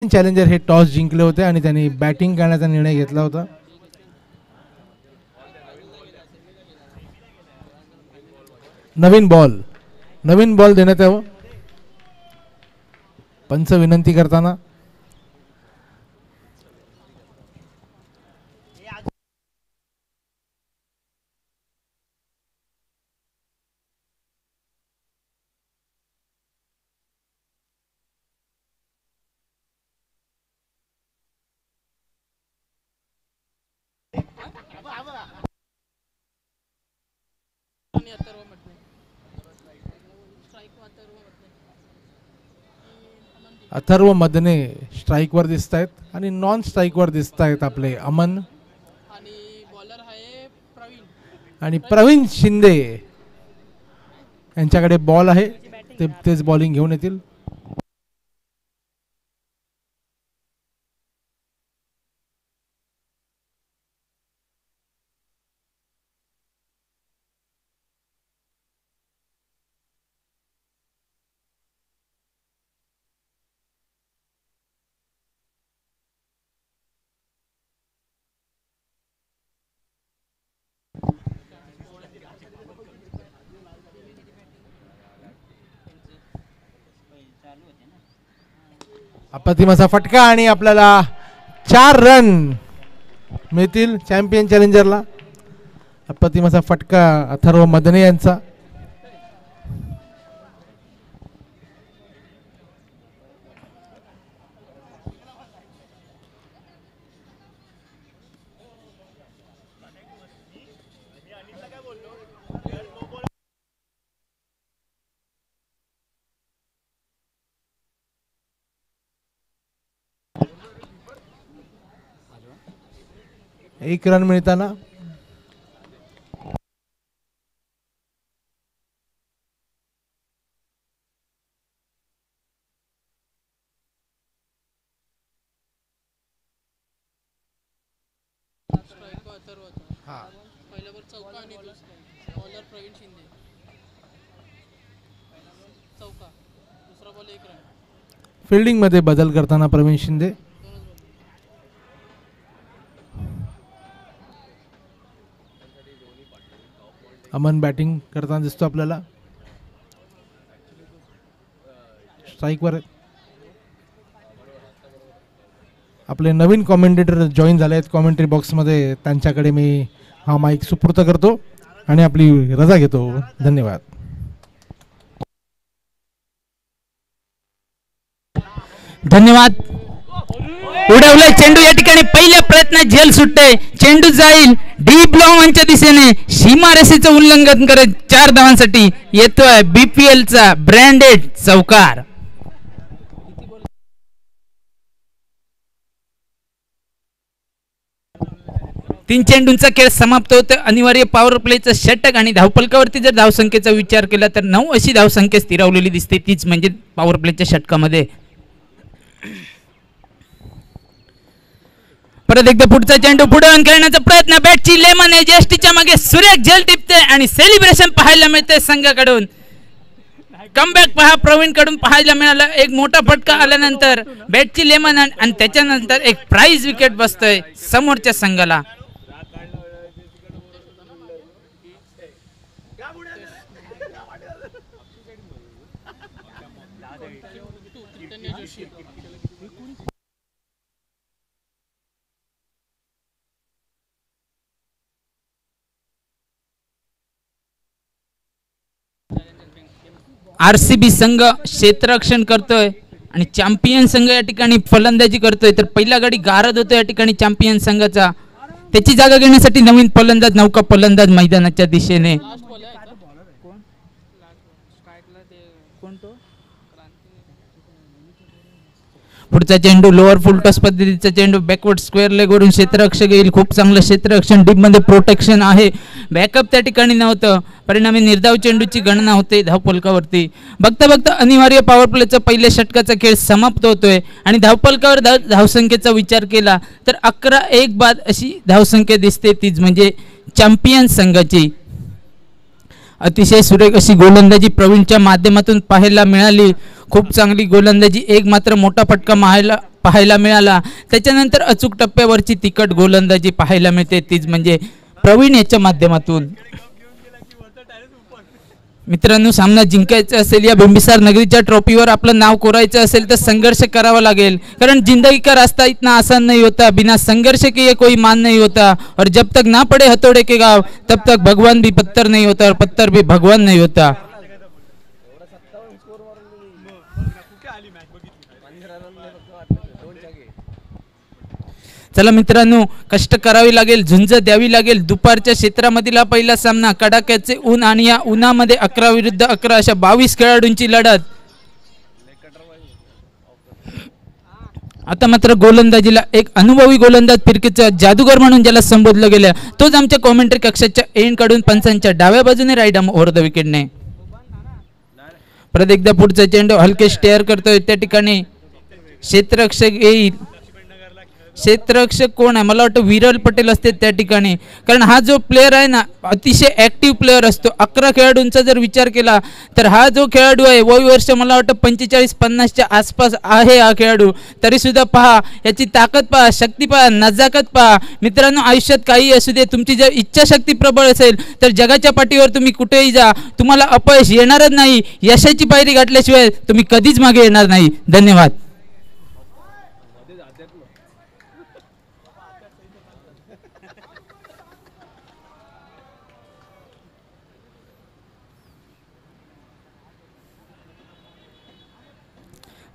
Challenger हे toss जिंकले होते आणि त्यांनी बॅटिंग करण्याचा निर्णय घेतला होता. नवीन बॉल देण्यात यावं पंच विनंती करताना. अथर्व मदने स्ट्राइक वर दिसत आहेत आणि नॉन स्ट्राइक वर दिसत आहेत आपले अमन आणि प्रवीण शिंदे यांच्याकडे बॉल आहे, तेच बॉलिंग घेऊन येतील. अप्रतिमाचा फटका आणि आपल्याला 4 रन मिळतील चॅम्पियन चॅलेंजरला. अप्रतिमाचा फटका अथर्व मदने यांचा. एक रन मिळताना फिल्डिंग मध्ये बदल करताना प्रवीण शिंदे. अमन बॅटिंग करताना दिसतो आपल्याला. स्ट्राइक वर आपले नवीन कॉमेंटेटर जॉईन झाले आहेत कॉमेंट्री बॉक्स मध्ये, त्यांच्याकडे मी हा माईक सुपूर्द करतो आणि आपली रजा घेतो. धन्यवाद. धन्यवाद. उडवलाय चेंडू या ठिकाणी पहिल्या प्रयत्नात झेल सुटते. चेंडू जाईल डीप लॉंगच्या दिशेने, सीमारेषेचं उल्लंघन करत 4 धावांसाठी येतोय बीपीएल चा ब्रँडेड चौकार. तीन चेंडूंचा खेळ समाप्त होतो. अनिवार्य पॉवर प्लेचं षटक आणि धावफलकावरती जर धावसंख्येचा विचार केला तर 9 अशी धावसंख्या स्थिरावलेली दिसते, तीच म्हणजे पॉवर प्लेच्या षटकामध्ये. परत एकदा पुढचा चेंडू पुढे खेळण्याचा प्रयत्न. बॅटची लेमन आहे, जेष्टीच्या मागे सुरेख झेल टिपते आणि सेलिब्रेशन पाहायला मिळते संघाकडून. कमबॅक पहा प्रवीण कडून पाहायला मिळाला. एक मोठा फटका आल्यानंतर बॅटची लेमन आणि त्याच्यानंतर एक प्राइज विकेट बसतोय समोरच्या संघाला. आरसीबी संघ क्षेत्ररक्षण करतोय आणि चॅम्पियन संघ या ठिकाणी फलंदाजी करतोय. तर पहिला गडी गारद होतो या ठिकाणी चॅम्पियन संघाचा. त्याची जागा घेण्यासाठी नवीन फलंदाज नौका फलंदाज मैदानाच्या दिशेने. पुढचा चेंडू लोअर फुल टॉस पद्धतीचा चेंडू बॅकवर्ड स्क्वेअर लेग वरून क्षेत्ररक्षक येईल. खूप चांगलं क्षेत्ररक्षण, डीप मध्ये प्रोटेक्शन आहे. बॅकअप त्या ठिकाणी नव्हतं, परिणामी निर्धाव चेंडूची गणना होते धावफलकावरती. बघता बघता अनिवार्य पॉवर प्लेचा पहिल्या षटकाचा खेळ समाप्त होतोय आणि धावफलकावर धावसंख्येचा विचार केला तर 11-1 बाद अशी धावसंख्या दिसते, तीच म्हणजे चॅम्पियन संघाची. अतिशय सुरेख अशी गोलंदाजी प्रवीणच्या माध्यमातून पाहायला मिळाली. खूप चांगली गोलंदाजी. एक मात्र मोठा फटका पाहायला मिळाला. त्याच्यानंतर अचूक टप्प्यावरची तिखट गोलंदाजी पाहायला मिळते, तीच म्हणजे प्रवीण याच्या माध्यमातून. मित्रांनो, सामना जिंकायचा असेल, या बिंबिसार नगरीच्या ट्रॉफीवर आपलं नाव कोरायचं असेल तर संघर्ष करावा लागेल. कारण जिंदगी का रास्ता इतना आसान नहीं होता, बिना संघर्ष के ये कोई मान नहीं होता, और जब तक ना पड़े हथौड़े के घाव तब तक भगवान भी पत्थर नहीं होता और पत्थर भी भगवान नहीं होता. चला मित्रांनो, कष्ट करावी लागेल, झुंज द्यावी लागेल. दुपारच्या क्षेत्रामधील हा पहिला सामना, कडाक्याचे ऊन आणि या उन्हामध्ये 11 विरुद्ध 11 अशा 22 खेळाडूंची लढत. आता मात्र गोलंदाजीला एक अनुभवी गोलंदाज, फिरकीचा जादूगर म्हणून ज्याला संबोधलं गेलं, तोच आमच्या कॉमेंट्री कक्षाच्या एंड कडून पंचांच्या डाव्या बाजूने राईट आर्म ओव्हर द विकेटने. परत एकदा पुढचा चेंडू हलके स्टेअर करतोय. त्या ठिकाणी क्षेत्ररक्षक येईल. क्षेत्ररक्षक कोण आहे? मला वाटतं विरल पटेल असते त्या ठिकाणी. कारण हा जो प्लेअर आहे ना, अतिशय ॲक्टिव्ह प्लेअर असतो. 11 खेळाडूंचा जर विचार केला तर हा जो खेळाडू आहे, वयवर्ष मला वाटतं 45-50च्या आसपास आहे हा खेळाडू. तरीसुद्धा पहा याची ताकद, पहा शक्ती, पहा नजाकत पहा. मित्रांनो, आयुष्यात काही असू दे, तुमची जर इच्छाशक्ती प्रबळ असेल तर जगाच्या पाठीवर तुम्ही कुठेही जा, तुम्हाला अपयश येणारच नाही. यशाची पायरी गाठल्याशिवाय तुम्ही कधीच मागे येणार नाही. धन्यवाद.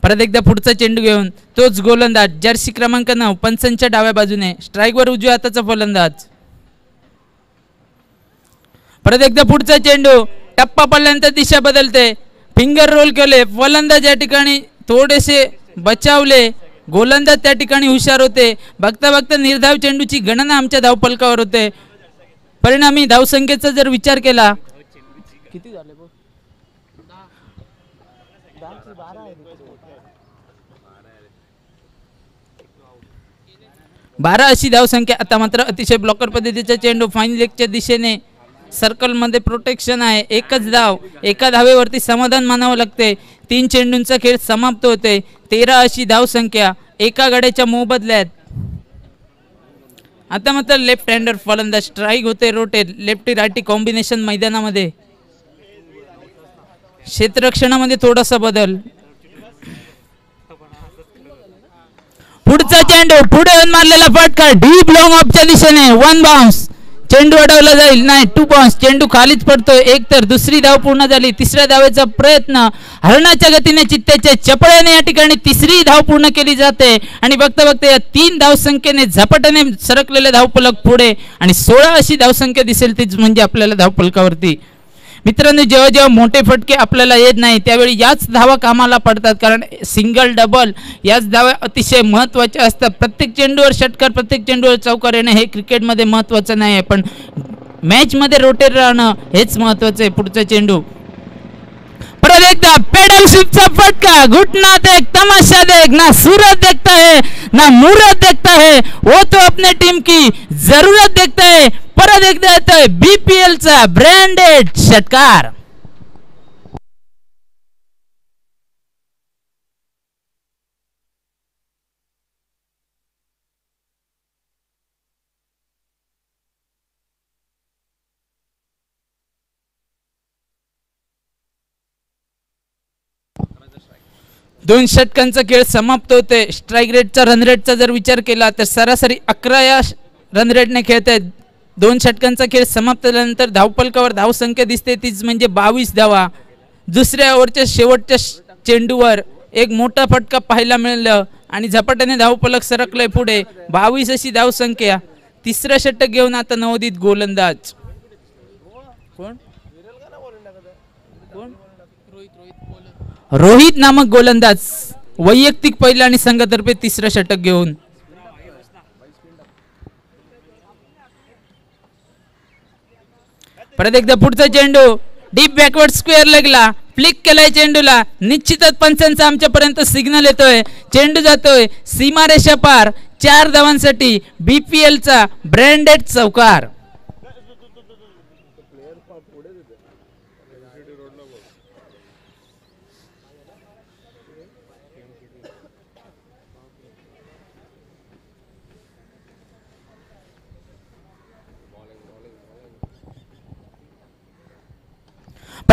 परत एकदा पुढचा चेंडू घेऊन तोच गोलंदाज, जर्सी क्रमांक 9, पंचांच्या डाव्या बाजूने. स्ट्राईकवर उजव्या हाताचा फलंदाज. परत एकदा पुढचा चेंडू, टप्पा पडल्यानंतर दिशा बदलते, फिंगर रोल केले. फलंदाज या ठिकाणी थोडेसे बचावले, गोलंदाज त्या ठिकाणी हुशार होते. बघता बघता निर्धाव चेंडूची गणना आमच्या धावफलकावर होते. परिणामी धावसंख्येचा जर विचार केला, किती झाले? 12 अशी धावसंख्या. आता मात्र अतिशय ब्लॉकर पद्धतीचा चेंडू, फाईन लेगच्या दिशेने, सर्कलमध्ये प्रोटेक्शन आहे. एकच धाव, एका धावेवरती समाधान मानावं लागते. 3 चेंडूंचा खेळ समाप्त होते. 13 अशी धावसंख्या एका गड्याच्या मोबदल्यात. आता मात्र लेफ्ट हँडर फलंदाज, स्ट्राईक होते रोटेट, लेफ्टी रायटी कॉम्बिनेशन मैदानामध्ये. क्षेत्ररक्षणामध्ये थोडासा बदल. पुढचा चेंडू, पुढे येऊन मारलेला फटका, डीप लॉंग ऑफच्या दिशेने, 1 बाउन्स. चेंडू अडवला जाईल, नाही 2 बाउन्स. चेंडू खालीच पडतोय. एक तर दुसरी धाव पूर्ण झाली. तिसऱ्या धावेचा प्रयत्न, हरणाच्या गतीने, चित्त्याच्या चपळ्याने या ठिकाणी तिसरी धाव पूर्ण केली जाते. आणि बघता बघता या 3 धावसंख्येने झपाट्याने सरकलेले धावफलक पुढे, आणि 16 अशी धावसंख्या दिसेल तीच म्हणजे आपल्याला धावफलकावरती. मित्रांनो, जेव्हा जेव्हा मोठे फटके आपल्याला येत नाही त्यावेळी याच धावा कामाला पडतात. कारण सिंगल, डबल याच धावा अतिशय महत्त्वाच्या असतात. प्रत्येक चेंडूवर षटकार, प्रत्येक चेंडूवर चौकार येणं हे क्रिकेटमध्ये महत्त्वाचं नाही आहे, पण मॅचमध्ये रोटेट राहणं हेच महत्त्वाचं आहे. पुढचा चेंडू, परत एकदा पेडल स्वीपचा फटका, घुटना देख, तमाशा देख, ना सूरत देखता है ना मूरत देखता है, वो तो अपने टीम की जरूरत देखता है. परत एकदा येतोय BPL चा ब्रँडेड षटकार. दोन षटकांचा खेळ समाप्त होते. स्ट्राईक रेटचा, रन रेटचा जर विचार केला तर सरासरी 11 या रन रेटने खेळत आहेत. 2 षटकांचा खेळ समाप्त झाल्यानंतर धावफलकावर धावसंख्या दिसते तीच म्हणजे 22 धावा. दुसऱ्या ओव्हरच्या शेवटच्या चेंडूवर एक मोठा फटका पाहायला मिळाला आणि झपाट्याने धावफलक सरकलंय पुढे. 22 अशी धावसंख्या. तिसरं षटक घेऊन आता नवोदित गोलंदाज कोण? रोहित नामक गोलंदाज वैयक्तिक पहिला आणि संघातर्फे तिसरं षटक घेऊन. परत एकदा पुढचा चेंडू, डीप बॅकवर्ड स्क्वेअर लेगला फ्लिक केलाय चेंडूला. निश्चितच पंचांचा आमच्यापर्यंत सिग्नल येतोय. चेंडू जातोय सीमारेषा पार. 4 धावांसाठी BPL चा ब्रँडेड चौकार.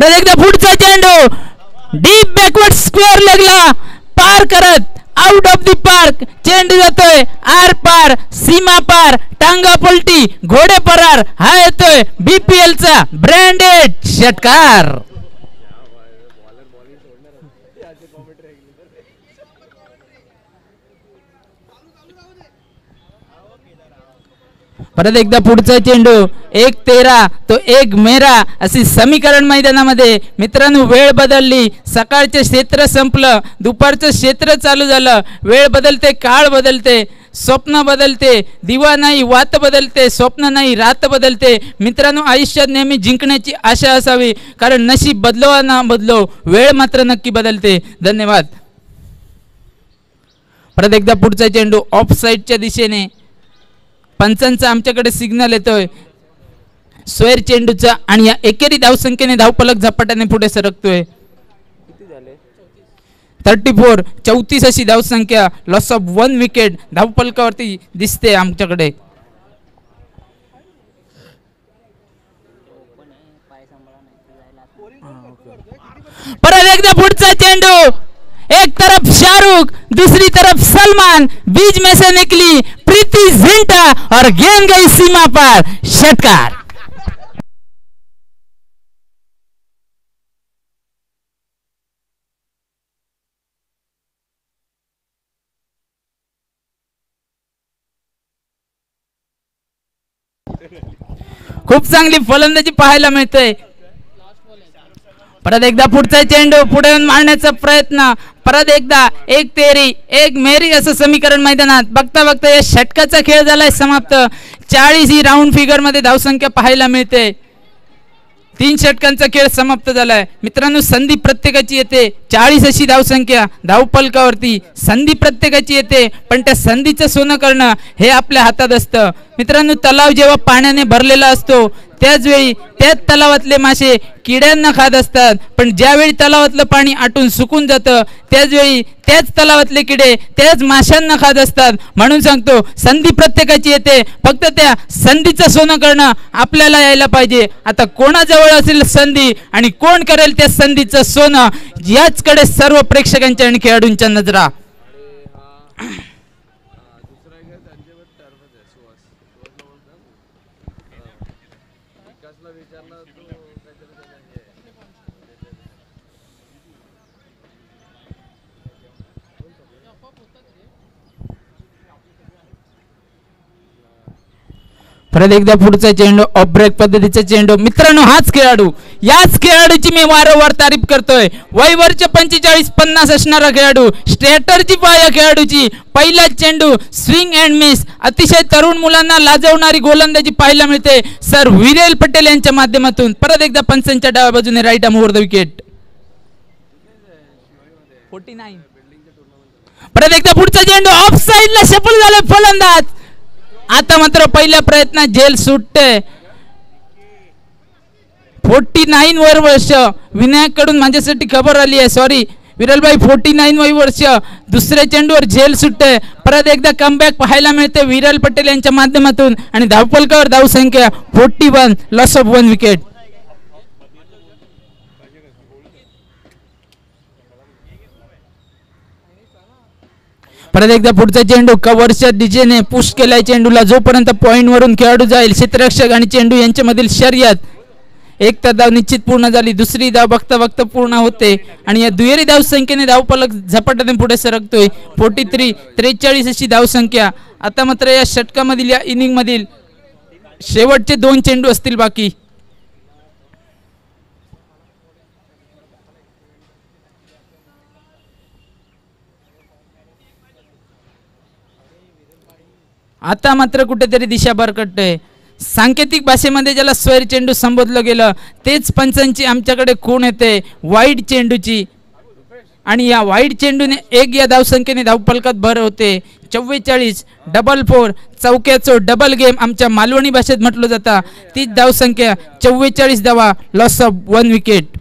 परत एकदा पुढचा चेंडू डीप बॅकवर्ड स्क्वेअर लेगला पार करत आउट ऑफ द पार्क. चेंडू जातोय आर पार, सीमा पार, टांगा पलटी, घोडे परार. हा येतोय BPL चा ब्रँडेड षटकार. परत एकदा पुढचा चेंडू 1-13 तो 1 मेरा अशी समीकरण मैदानामध्ये. मित्रांनो वेळ बदलली, सकाळचे क्षेत्र संपलं, दुपारचं क्षेत्र चालू झालं. वेळ बदलते, काळ बदलते, स्वप्न बदलते, दिवा नाही वात बदलते, स्वप्न नाही रात बदलते. मित्रांनो आयुष्यात नेहमी जिंकण्याची आशा असावी, कारण नशीब बदलो ना बदलो वेळ मात्र नक्की बदलते. धन्यवाद. परत एकदा पुढचा चेंडू ऑफ साईडच्या दिशेने. पंचांचा आमच्याकडे सिग्नल येतोय स्क्वेअर चेंडूचा आणि या एकेरी धावसंख्येने धावफलक झपाट्याने पुढे सरकतोय. 34 34 अशी धावसंख्या. लॉस ऑफ 1 विकेट धावफलकावरती दिसते आमच्याकडे. परत एकदा पुढचा चेंडू. एक तरफ शाहरुख, दूसरी तरफ सलमान, बीच में से निकली प्रीति जिंटा और गेंद गई सीमा पार. षटकार. खूप चांगली फलंदाजी पाहायला मिळते. परत एकदा पुढचा चेंडू पुढे येऊन मारण्याचा प्रयत्न. परत एकदा 1 तेरी 1 मेरी असं समीकरण मैदानात. बघता बघता या षटकाचा खेळ झालाय समाप्त. 40 ही राऊंड फिगर मध्ये धावसंख्या पाहायला मिळते. 3 षटकांचा खेळ समाप्त झालाय. मित्रांनो संधी प्रत्येकाची येते. 40 अशी धावसंख्या धावफलकावरती. संधी प्रत्येकाची येते, पण त्या संधीचं सोनं करणं हे आपल्या हातात असतं. मित्रांनो तलाव जेव्हा पाण्याने भरलेला असतो त्याच वेळी त्याच तलावातले मासे किड्यांना खात असतात, पण ज्यावेळी तलावातलं पाणी आटून सुकून जातं त्याचवेळी त्याच तलावातले किडे त्याच माशांना खात असतात. म्हणून सांगतो संधी प्रत्येकाची येते, फक्त त्या संधीचं सोनं करणं आपल्याला यायला पाहिजे. आता कोणाजवळ असेल संधी आणि कोण करेल त्या संधीचं सोनं, याचकडे सर्व प्रेक्षकांच्या आणि खेळाडूंच्या नजरा. परत एकदा पुढचा चेंडू ऑफ ब्रेक पद्धतीचा चेंडू. मित्रांनो हाच खेळाडू, याच खेळाडूची मी वारंवार तारीफ करतोय. वयवर्ष 45-50 असणारा खेळाडू, स्ट्रेटरची पाया खेळाडूची. पहिला चेंडू स्विंग अँड मिस. अतिशय तरुण मुलांना लाजवणारी गोलंदाजी पाहायला मिळते सर विरेल पटेल यांच्या माध्यमातून. परत एकदा पंचांच्या डाव्या बाजूने right arm over the wicket. 49. परत एकदा पुढचा चेंडू ऑफ साइडला सफल झाले फलंदाज. आता मात्र पहिल्या प्रयत्नात झेल सुटते. 49 वर वर्ष विनायक कडून माझ्यासाठी खबर आली आहे, सॉरी विरलभाई, 49 वय वर्ष. दुसऱ्या चेंडूवर झेल सुटते. परत एकदा कमबॅक पाहायला मिळते विरल पटेल यांच्या माध्यमातून आणि धावफलकावर धावसंख्या 41, लॉस ऑफ 1 विकेट. परत एकदा पुढचा चेंडू कव्हरच्या दिशेने पुश केलाय चेंडूला. जोपर्यंत पॉइंट वरून खेळाडू जाईल, क्षेत्ररक्षक आणि चेंडू यांच्यामधील शर्यत. एक तर धाव निश्चित पूर्ण झाली, दुसरी धाव बघता बघता पूर्ण होते आणि या दुहेरी धाव संख्येने धावफलक झपाट्याने पुढे सरकतोय. 43-43 अशी धावसंख्या. आता मात्र या षटकामधील या इनिंग मधील शेवटचे 2 चेंडू असतील बाकी. आता मात्र कुठेतरी दिशा भरकटते. सांकेतिक भाषेमध्ये ज्याला स्क्वेअर चेंडू संबोधलं गेलं तेच पंचांची आमच्याकडे खूण येते वाईड चेंडूची. आणि या वाईड चेंडूने 1 या धावसंख्येने धावफलकात भर होते. 44, डबल 4, चौक्याचो डबल गेम आमच्या मालवणी भाषेत म्हटलं जातं. तीच धावसंख्या 44 धावा, लॉस ऑफ 1 विकेट.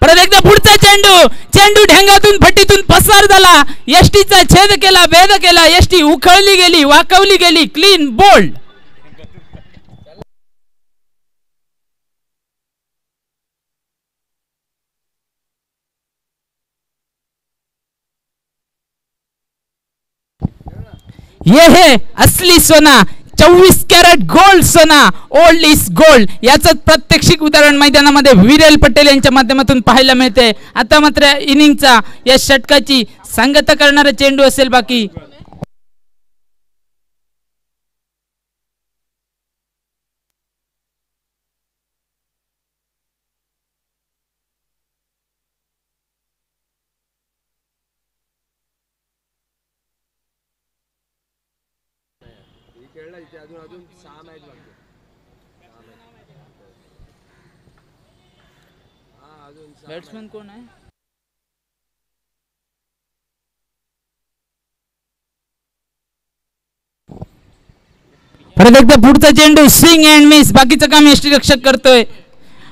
परत एकदा पुढचा चेंडू, चेंडू ढेंगातून फटीतून पसार झाला, यष्टीचा छेद केला, भेद केला, यष्टी उखळली गेली, वाकवली गेली, क्लीन बोल्ड. ये है असली सोना, 24 कॅरेट गोल्ड सोना, ओल्ड इज गोल्ड. याच प्रात्यक्षिक उदाहरण मैदानामध्ये विरेल पटेल यांच्या माध्यमातून पाहायला मिळते. आता मात्र इनिंगचा या षटकाची सांगता करणारा चेंडू असेल बाकी. बॅट्समन कोण आहे? परत एकदा पुढचा चेंडू, स्विंग अँड मिस. बाकीचं काम यष्टीरक्षक करतोय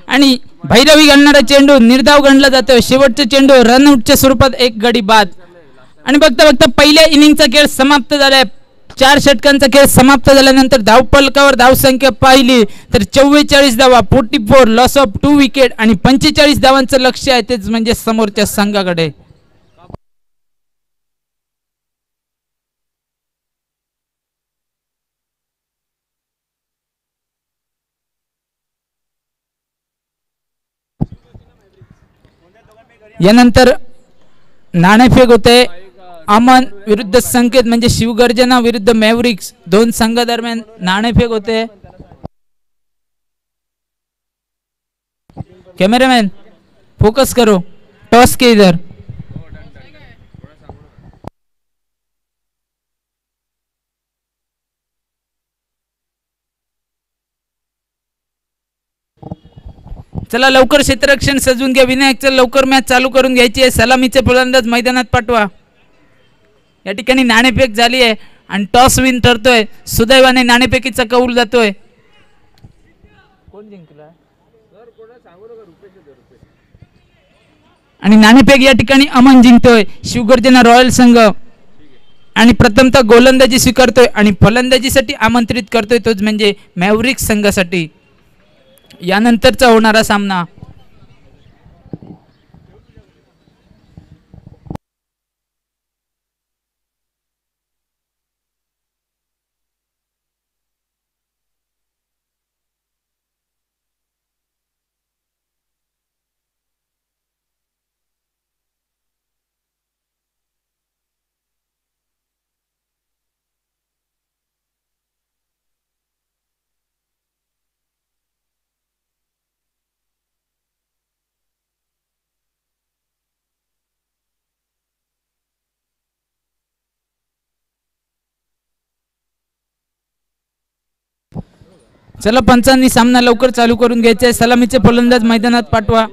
आणि भैरवी घालणारा चेंडू निर्धाव गणला जातोय. शेवटचा चेंडू रनआउटच्या स्वरूपात एक गडी बाद. आणि बघता बघता पहिल्या इनिंगचा खेळ समाप्त झालाय. 4 षटकांचा खेळ समाप्त झाल्यानंतर धावफलकावर धावसंख्या पाहिली तर 44 धावा, 44, लॉस ऑफ 2 विकेट आणि 45 धावांचं लक्ष आहे, तेच म्हणजे समोरच्या संघाकडे. यानंतर नाणेफेक होते. अमन विरुद्ध संकेत म्हणजे शिवगर्जना विरुद्ध मॅव्रिक्स, दोन संघादरम्यान नाणेफेक होते. कैमरामैन फोकस करो, टॉस के इधर. चला लवकर क्षेत्ररक्षण सजवून घ्या. विनायकचं लवकर मॅच चालू करून घ्यायची आहे. सलामीचे फलंदाज मैदानात पाठवा. या ठिकाणी नाणेफेक झाली आहे आणि टॉस विन ठरतोय. सुदैवाने नाणेफेकीचा कौल जातोय. कोण जिंकला? आणि नाणेफेक या ठिकाणी अमन जिंकतोय. शिवगर्जना रॉयल संघ आणि प्रथमतः गोलंदाजी स्वीकारतोय आणि फलंदाजीसाठी आमंत्रित करतोय, तोच म्हणजे मॅव्रिक्स संघासाठी यानंतरचा होणारा सामना. चला पंचांनी सामना लवकर चालू करून घ्यायचा आहे. सलामीचे फलंदाज मैदानात पाठवा.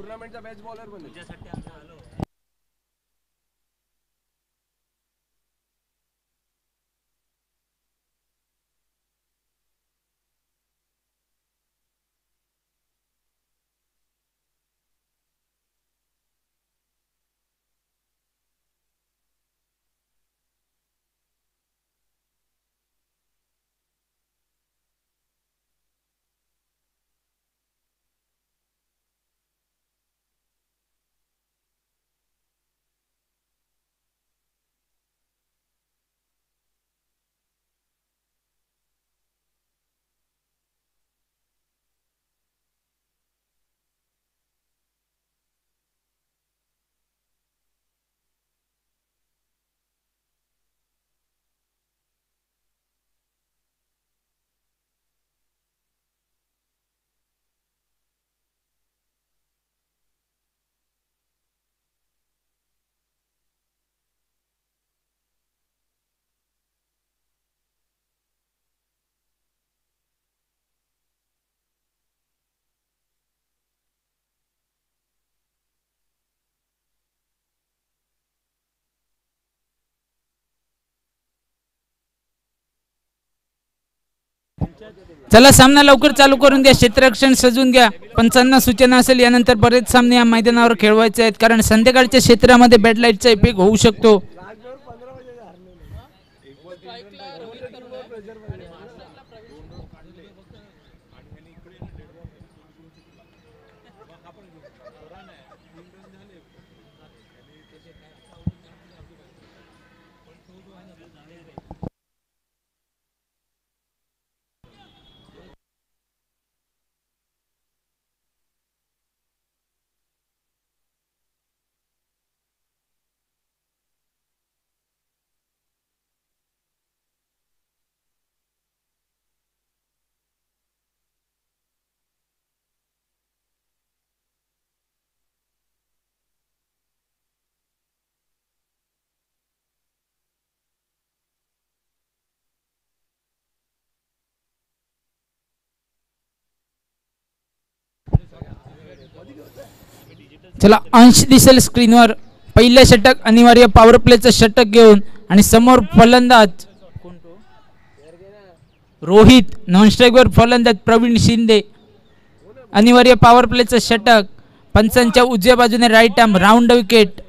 चला सामना लवकर चालू करून द्या, क्षेत्ररक्षण सजून घ्या. पंचांना सूचना असेल यानंतर बरेच सामने या मैदानावर खेळवायचे आहेत, कारण संध्याकाळच्या क्षेत्रामध्ये बॅडलाईटचा इफेक्ट होऊ शकतो. चला अंश दिसेल स्क्रीनवर. पहिलं षटक अनिवार्य पॉवर प्लेचं षटक घेऊन आणि समोर फलंदाज रोहित, नॉन स्ट्राईकवर फलंदाज प्रवीण शिंदे. अनिवार्य पॉवर प्लेचं षटक. पंचांच्या उजव्या बाजूने राईट आर्म राऊंड विकेट.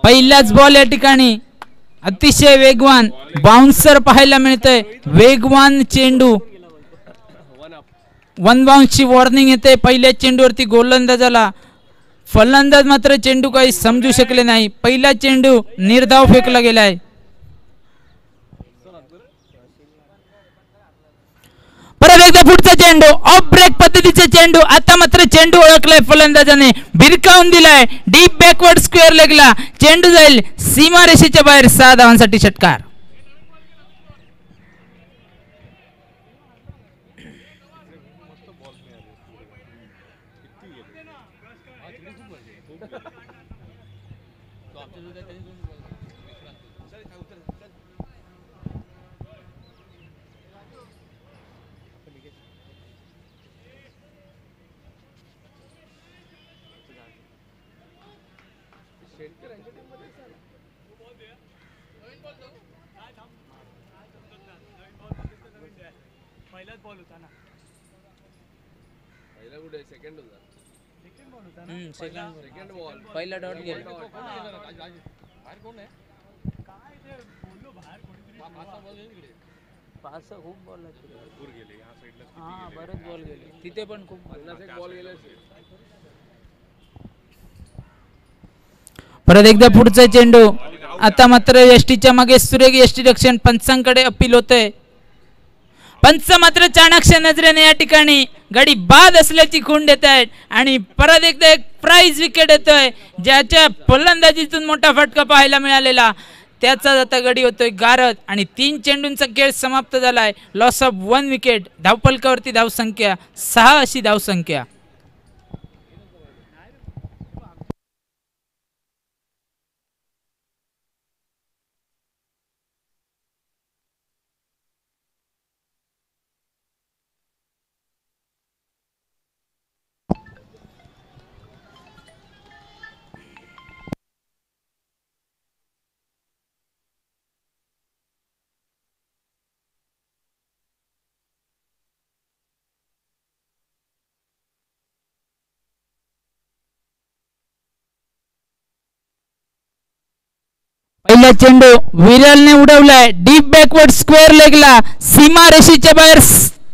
पहिलाच बॉल या ठिकाणी अतिशय वेगवान बाउन्सर पाहायला मिळतंय. वेगवान चेंडू, वन बाउन्सची वॉर्निंग येते पहिल्या चेंडूवरती गोलंदाजाला. फलंदाज मात्र चेंडू काही समजू शकले नाही. पहिला चेंडू निर्धाव फेकला गेलाय. परत एकदा पुढचा चेंडू ऑफ ब्रेक पद्धतीचा चेंडू. आता मात्र चेंडू ओळखलाय फलंदाजाने, भिरकावून दिलाय डीप बॅकवर्ड स्क्वेअर लेगला. चेंडू जाईल सीमारेषेच्या बाहेर. 6 धावांसाठी षटकार. पहिला डॉट गेला. खूप बॉल बरेच बॉल गेले तिथे पण खूप बॉल गेले. परत एकदा पुढचा चेंडू. आता मात्र यष्टीच्या मागे सुरेख यष्टी रक्षण. पंचांकडे अपील होतंय. पंच मात्र चाणक्ष नजरेने या ठिकाणी गडी बाद असल्याची खूण देत आहेत आणि परत एकदा एक प्राइज विकेट येतोय. ज्याच्या फलंदाजीतून मोठा फटका पाहायला मिळालेला त्याचा आता गडी होतोय गारद आणि 3 चेंडूंचा खेळ समाप्त झालाय. Loss of 1 wicket. धावफलकावरती धावसंख्या 6 अशी धावसंख्या. पहिला चेंडू विरलने उडवलाय डीप बॅकवर्ड स्क्वेअर लेगला. सीमा रेषेच्या बाहेर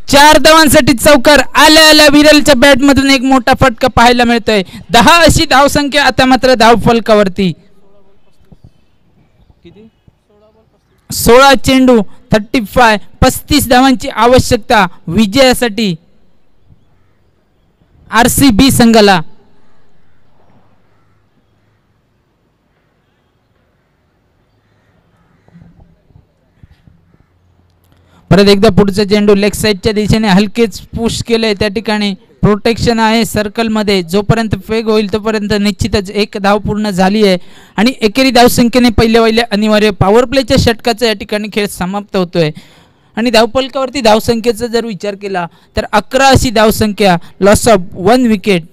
4 धावांसाठी चौकार. आल्या आल्या विरलच्या बॅट मधून एक मोठा फटका पाहायला मिळतोय. 10 अशी धावसंख्या. आता मात्र धाव फलकावरती 16 चेंडू 35 धावांची आवश्यकता विजयासाठी RCB संघाला. परत एकदा पुढचा चेंडू लेग साइडच्या दिशेने हलकेच पुश केलंय. त्या ठिकाणी प्रोटेक्शन आहे सर्कल मध्ये. जोपर्यंत फेक होईल तोपर्यंत निश्चितच 1 धाव पूर्ण झाली आहे आणि एकेरी धावसंख्येने पहिल्या अनिवार्य पॉवर प्लेच्या षटकाचा या ठिकाणी खेळ समाप्त होतोय. आणि धावफलकावरती धावसंख्येचा जर विचार केला तर 11 अशी धावसंख्या, लॉस ऑफ 1 विकेट.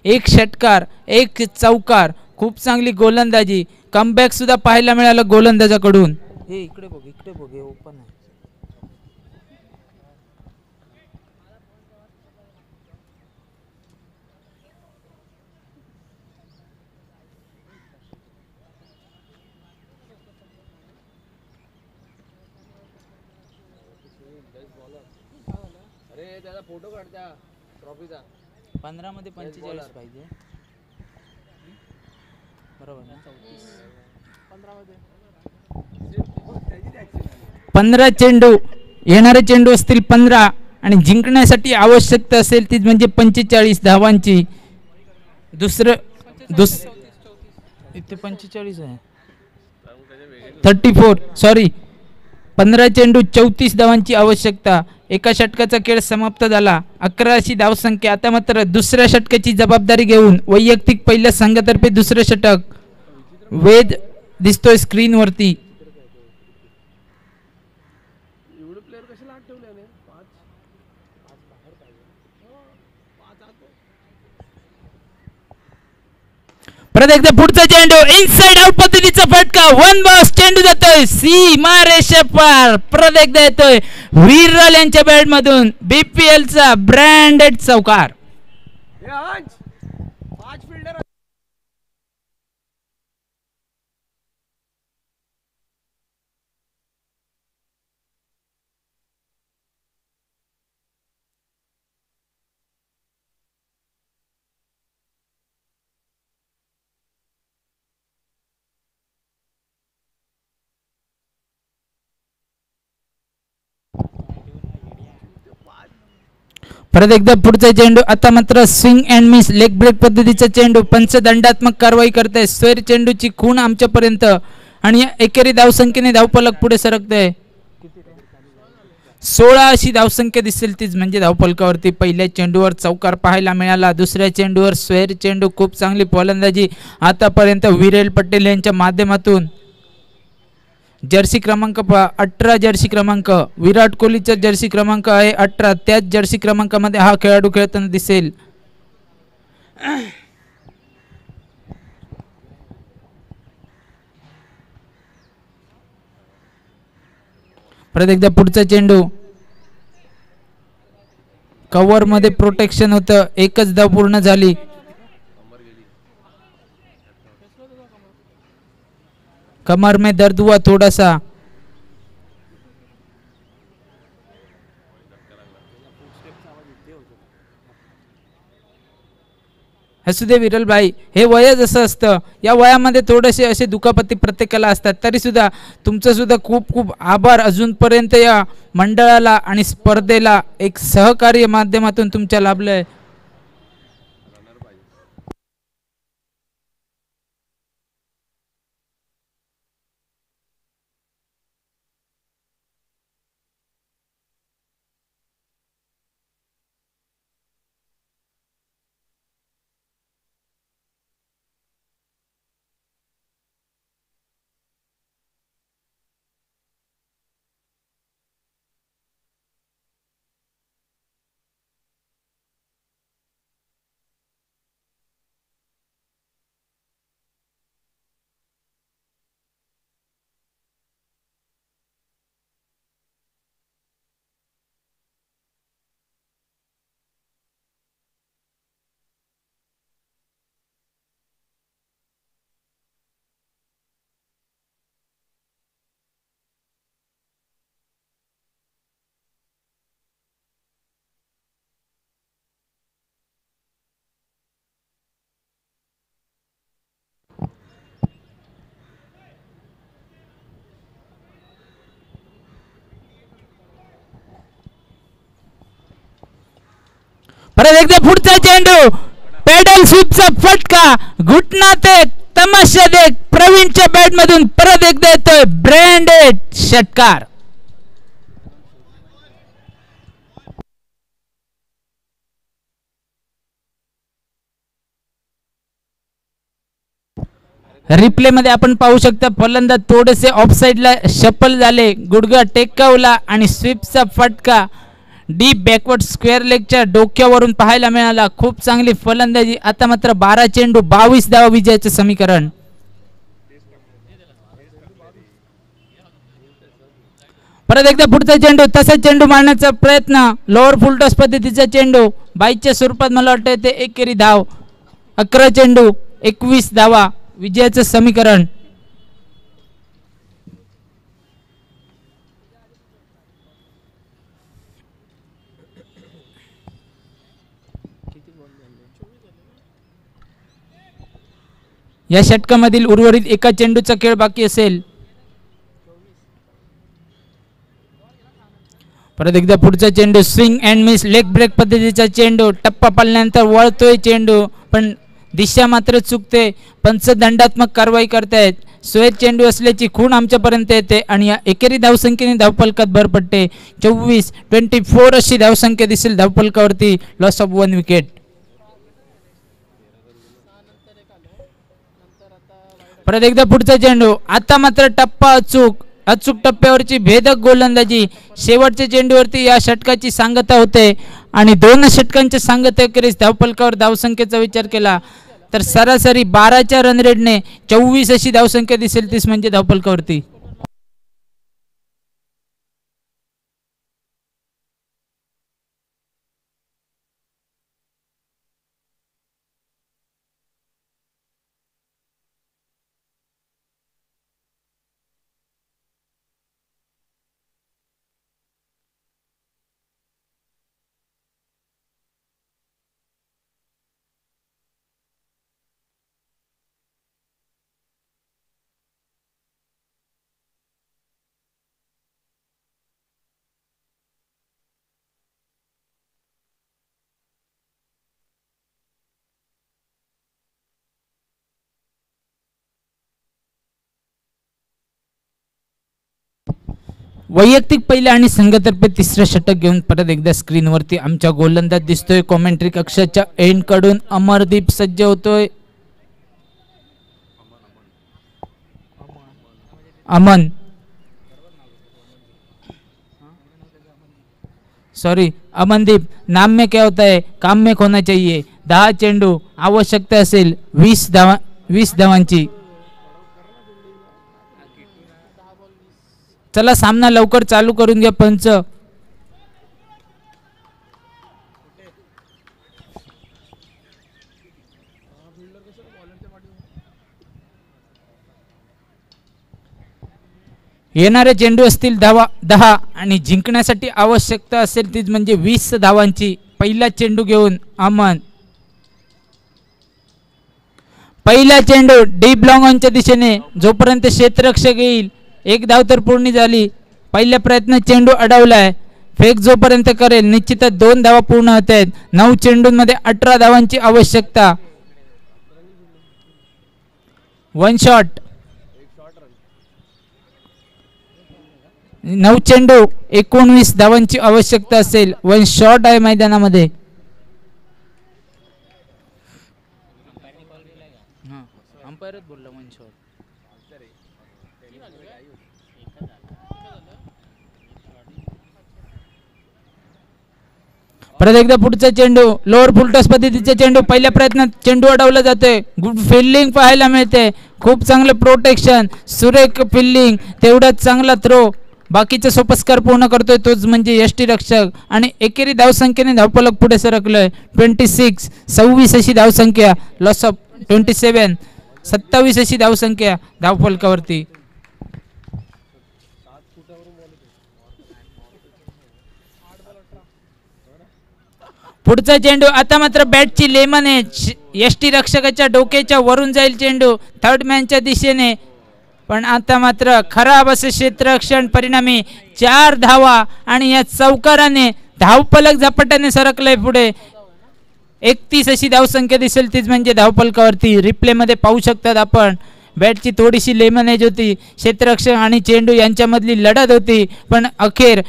एक षटकार, एक चौकार, खूप चांगली गोलंदाजी, कमबॅक सुद्धा पाहायला मिळालं गोलंदाजाकडून. हे इकडे बघ, इकडे बघ, हे ओपन आहे. फोटो काढता ट्रॉफीचा. 15 मध्ये 45 पाहिजे, बरोबर ना? 15 चेंडू, येणारे चेंडू असतील 15 आणि जिंकण्यासाठी आवश्यकता असेल ती म्हणजे 45 धावांची. इथे 45 आहे, 34, सॉरी, 15 चेंडू 34 धावांची आवश्यकता. एका षटकाचा खेळ समाप्त झाला, 11 अशी धावसंख्या. आता मात्र दुसऱ्या षटकाची जबाबदारी घेऊन वैयक्तिक पहिल्या संघातर्फे दुसरं षटक. वेद दिसतोय स्क्रीनवरती. परत एकदा पुढचा चेंडू, इनसाइड आउट पद्धतीचा फटका, वन बॉस, चेंडू जातोय सीमा रेषे पार. परत एकदा येतोय विरल यांच्या बॅट मधून बीपीएल चा ब्रँडेड चौकार. परत एकदा पुढचा चेंडू, आता मात्र swing and miss, leg break पद्धतीचा चेंडू. पंच दंडात्मक कारवाई करताय. स्वेर चेंडूची खूण आमच्यापर्यंत आणि एकेरी धावसंख्येने धावफलक पुढे सरकतंय. 16 अशी धावसंख्या दिसेल तीच म्हणजे धावफलकावरती. पहिल्या चेंडूवर चौकार पाहायला मिळाला, दुसऱ्या चेंडूवर स्वेर चेंडू. खूप चांगली फलंदाजी आतापर्यंत विरेल पटेल यांच्या माध्यमातून. जर्सी क्रमांक 18, जर्सी क्रमांक विराट कोहलीचा जर्सी क्रमांक आहे 18. त्याच जर्सी क्रमांकामध्ये हा खेळाडू खेळताना दिसेल. परत एकदा पुढचा चेंडू, कव्हर मध्ये प्रोटेक्शन होतं, एकच धाव पूर्ण झाली. कमर में दर्द हुआ थोड़ा सा. असू दे विरल भाई, हे वयच असं असतं. या वयामध्ये थोडेसे असे दुखापती प्रत्येकाला असतात. तरी सुद्धा तुमचं सुद्धा खूप खूप आभार. अजूनपर्यंत या मंडळाला आणि स्पर्धेला एक सहकार्य माध्यमातून तुमच्या लाभलंय. परत एकदा पुढचा चेंडू, पेडल स्वीपचा फटका, घुटना ते तमाशा देख प्रवीणच्या बॅट मधून परत एकदा येतोय ब्रँडेड षटकार. रिप्ले मध्ये आपण पाहू शकता फलंदाज थोडेसे ऑफसाईडला शफल झाले, गुडघा टेकवला आणि स्वीपचा फटका डीप बॅकवर्ड स्क्वेअर लेगच्या डोक्यावरून पाहायला मिळाला. खूप चांगली फलंदाजी. आता मात्र 12 चेंडू 22 धावा विजयाचे समीकरण. परत एकदा पुढचा चेंडू, तसा चेंडू मारण्याचा प्रयत्न, लोअर फुलटॉस पद्धतीचा चेंडू, बाईच्या स्वरूपात मला वाटतं ते एकेरी धाव. 11 चेंडू 21 धावा विजयाचं समीकरण. या षटकामधील उर्वरित एका चेंडूचा खेळ बाकी असेल. परत एकदा पुढचा चेंडू, swing and miss leg break पद्धतीचा चेंडू, टप्पा पाळल्यानंतर वळतोय चेंडू पण दिशा मात्र चुकते. पंच दंडात्मक कारवाई करतायत. स्वेत चेंडू असल्याची खूण आमच्यापर्यंत येते आणि या एकेरी धावसंख्येने धावफलकात भर पडते. 24 अशी धावसंख्या दिसेल धावफलकावरती. Loss of 1 wicket. परत एकदा पुढचा चेंडू, आता मात्र टप्पा अचूक टप्प्यावरची भेदक गोलंदाजी. शेवटच्या चेंडूवरती या षटकाची सांगता होते आणि 2 षटकांच्या सांगतेखेरीज धावफलकावर धावसंख्येचा विचार केला तर सरासरी 12च्या रन रेटने 24 अशी धावसंख्या दिसेल. तीच म्हणजे धावफलकावरती. वैयक्तिक पहिल्या आणि संघतर्फे तिसरं षटक घेऊन परत एकदा स्क्रीनवरती आमच्या गोलंदाज दिसतोय. कॉमेंट्री कक्षाच्या एंड कडून अमरदीप सज्ज होतोय. अमन अमनदीप, नाम में क्या होता है, काम में होना चाहिए. 10 चेंडू, आवश्यकता असेल 20 धावांची. चला सामना लवकर चालू करून घ्या पंच. येणारे चेंडू असतील 10 आणि जिंकण्यासाठी आवश्यकता असेल ती म्हणजे 20 धावांची. पहिला चेंडू घेऊन अमन. पहिला चेंडू डीप लॉंग ऑनच्या दिशेने, जोपर्यंत क्षेत्ररक्षक येईल. 1 धाव तर पूर्ण झाली. पहिल्या प्रयत्नात चेंडू अडवलाय. फेक जोपर्यंत करेल निश्चितच 2 धावा पूर्ण होत आहेत. 9 चेंडूंमध्ये 18 धावांची आवश्यकता. 1 शॉट. 9 चेंडू 19 धावांची आवश्यकता असेल. 1 शॉट आहे मैदानामध्ये. परत एकदा पुढचा चेंडू, लोअर फुलटॉस पद्धतीचा चेंडू. पहिल्या प्रयत्नात चेंडू अडवला जातोय. गुड फिल्डिंग पाहायला मिळते. खूप चांगलं प्रोटेक्शन, सुरेख फिल्डिंग, तेवढाच चांगला थ्रो. बाकीचा सोपस्कार पूर्ण करतोय तोच म्हणजे यष्टीरक्षक आणि एकेरी धावसंख्येने धावफलक पुढे सरकलोय. 26 अशी धावसंख्या. लॉस ऑफ 27 27 अशी धावसंख्या धावफलकावरती. पुढचा चेंडू, आता मात्र बॅटची लेमन एज यष्टीरक्षकाच्या डोक्याच्या वरून जाईल चेंडू थर्ड मॅनच्या दिशेने. पण आता मात्र खराब असे क्षेत्ररक्षण, परिणामी 4 धावा आणि या चौकाराने धावफलक झपाट्याने सरकलंय पुढे. 31 अशी धावसंख्या दिसेल तीच म्हणजे धावफलकावरती. रिप्ले मध्ये पाहू शकतात आपण. बॅटची थोडीशी लेमन एज होती. क्षेत्ररक्षक आणि चेंडू यांच्यामधली लढत होती पण अखेर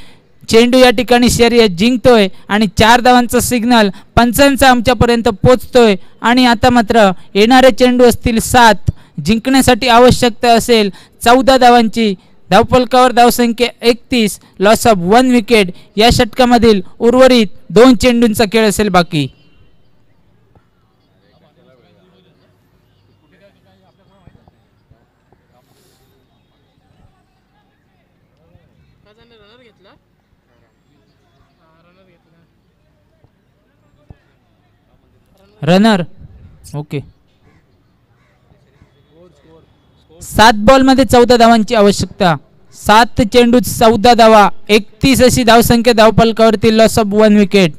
चेंडू या ठिकाणी शर्यत जिंकतोय आणि 4 धावांचा सिग्नल पंचांचा आमच्यापर्यंत पोचतोय. आणि आता मात्र येणारे चेंडू असतील 7. जिंकण्यासाठी आवश्यकता असेल 14 धावांची. धावफलकावर धावसंख्या 31, लॉस ऑफ 1 विकेट. या षटकामधील उर्वरित 2 चेंडूंचा खेळ असेल बाकी. Runner okay. 7 बॉलमध्ये 14 धावांची आवश्यकता. 7 चेंडूत 14 धावा, 31 अशी धावसंख्या धावफलकावरती, loss of 1 wicket.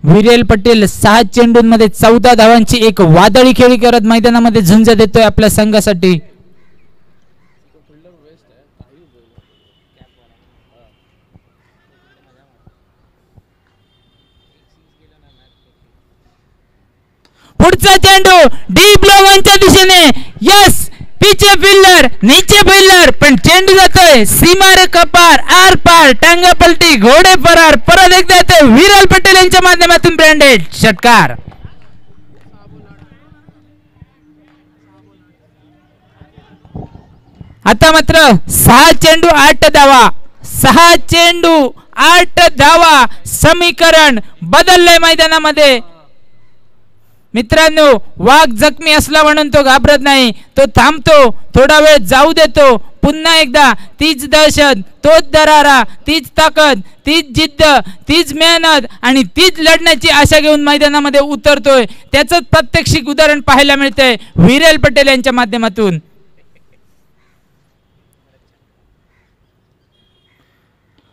Viral Patel 6 चेंडूंमध्ये 14 धावांची एक वादळी खेळी करत मैदानामध्ये झुंज देतोय आपल्या संघासाठी. पुढचा चेंडू डीप लोवनच्या दिशेने. यस, पीछे फिल्डर, नीचे फिल्डर, पण चेंडू जातोय सीमारेखा पार, आर पार, टांगा पलटी, घोडे फरार. परत एकदा येतोय विरल पटेल यांच्या माध्यमातून ब्रँडेड षटकार. आता मात्र 6 चेंडू 8 धावा, 6 चेंडू 8 धावा. समीकरण बदललंय मैदानामध्ये. मित्रांनो, वाघ जखमी असला म्हणून तो घाबरत नाही, तो थांबतो, थोडा वेळ जाऊ देतो. पुन्हा एकदा तीच दहशत, तोच दरारा, तीच ताकद, तीच जिद्द, तीच मेहनत आणि तीच लढण्याची आशा घेऊन मैदानामध्ये उतरतोय. त्याचं प्रात्यक्षिक उदाहरण पाहायला मिळतंय विरेल पटेल यांच्या माध्यमातून.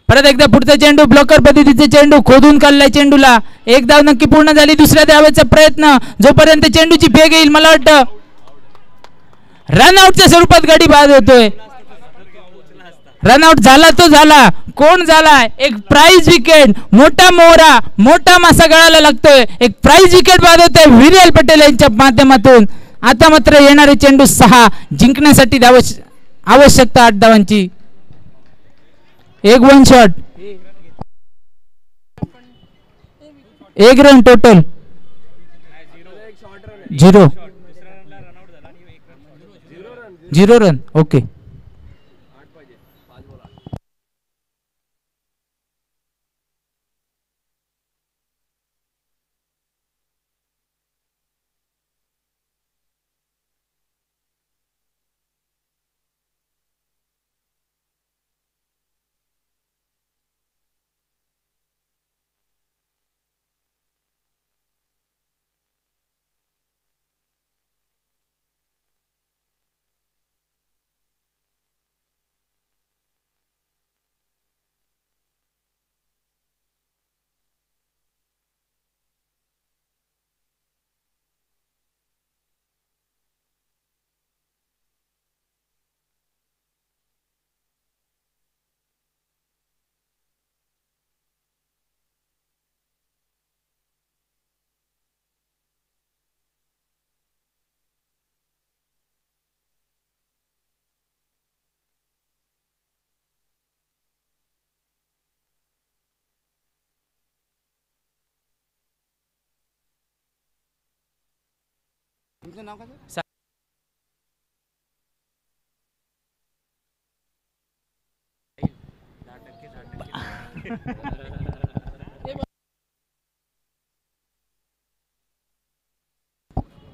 परत एकदा पुढचा चेंडू, ब्लॉकर पद्धतीचे चेंडू, खोदून काढलाय चेंडूला. एक धाव नक्की पूर्ण झाली. दुसऱ्या धावेचा प्रयत्न, जोपर्यंत चेंडूची फेक येईल मला वाटतं रनआउटच्या स्वरूपात गाडी बाद होतोय. रनआउट झाला तो झाला. कोण झालाय? एक प्राइज विकेट. मोठा मोहरा, मोठा मासा गळायला लागतोय. एक प्राइज विकेट बाद होतोय विरेल पटेल यांच्या माध्यमातून. आता मात्र येणारे चेंडू 6. जिंकण्यासाठी आवश्यकता 8 धावांची. एक 1 shot, 1 run total, 0 run. Okay. तुमचं नाव काय?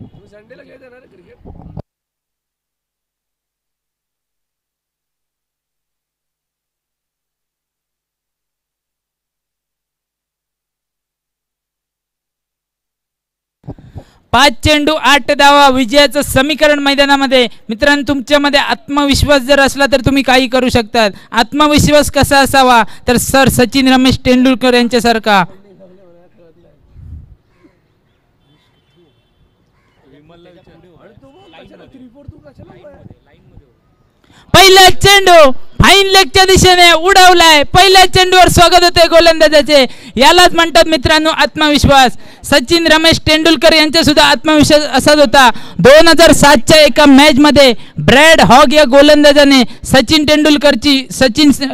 तुम्ही संडेला काय देणार क्रिकेट? 5 चेंडू 8 धावा, विजयाचं समीकरण मैदानामध्ये. मित्रांनो, तुमच्यामध्ये आत्मविश्वास जर असला तर तुम्ही काही करू शकतात. आत्मविश्वास कसा असावा तर सर सचिन रमेश तेंडुलकर यांच्यासारखा. पहिला चेंडू फाईन लेगच्या दिशेने उडवलाय. पहिल्या चेंडूवर स्वागत होते गोलंदाजाचे. यालाच म्हणतात मित्रांनो आत्मविश्वास. सचिन रमेश तेंडुलकर यांचा सुद्धा आत्मविश्वास असाच होता. 2007च्या एका मॅच मध्ये ब्रॅड हॉग या गोलंदाजाने सचिन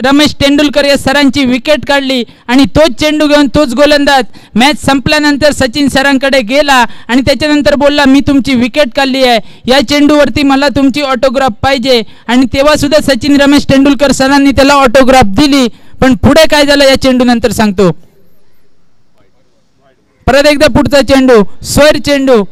रमेश तेंडुलकर या सरांची विकेट काढली आणि तोच चेंडू घेऊन तोच गोलंदाज मॅच संपल्यानंतर सचिन सरांकडे गेला आणि त्याच्यानंतर बोलला मी तुमची विकेट काढली आहे, या चेंडूवरती मला तुमची ऑटोग्राफ पाहिजे. आणि तेव्हा सुद्धा सचिन रमेश तेंडुलकर सरांनी त्याला ऑटोग्राफ दिली. पण पुढे काय झालं या चेंडू नंतर सांगतो. परत एकदा पुढचा चेंडू स्वर चेंडू.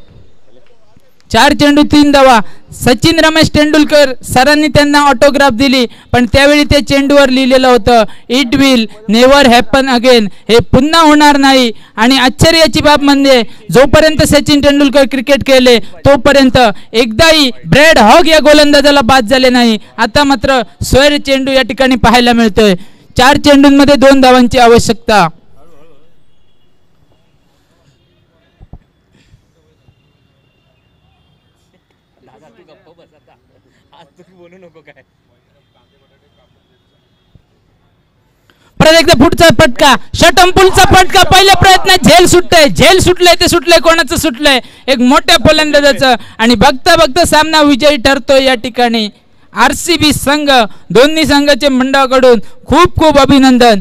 4 चेंडू 3 धावा. सचिन रमेश तेंडुलकर सरांनी त्यांना ऑटोग्राफ दिली पण त्यावेळी त्या चेंडूवर लिहिलेलं होतं it will never happen again. हे पुन्हा होणार नाही. आणि आश्चर्याची बाब म्हणजे जोपर्यंत सचिन तेंडुलकर क्रिकेट खेळले तोपर्यंत एकदाही ब्रॅड हॉग या गोलंदाजाला बाद झाले नाही. आता मात्र स्वर चेंडू या ठिकाणी पाहायला मिळतोय. 4 चेंडूंमध्ये 2 धावांची आवश्यकता. परत एकदा पुढचा फटका षटंपूलचा फटका. पहिल्या प्रयत्नात झेल सुटलंय कोणाचं सुटलंय एक मोठ्या फलंदाजाचं. आणि बघता बघता सामना विजयी ठरतोय या ठिकाणी. RCB संघ दोन्ही संघाच्या मंडळाकडून खूप खूप अभिनंदन.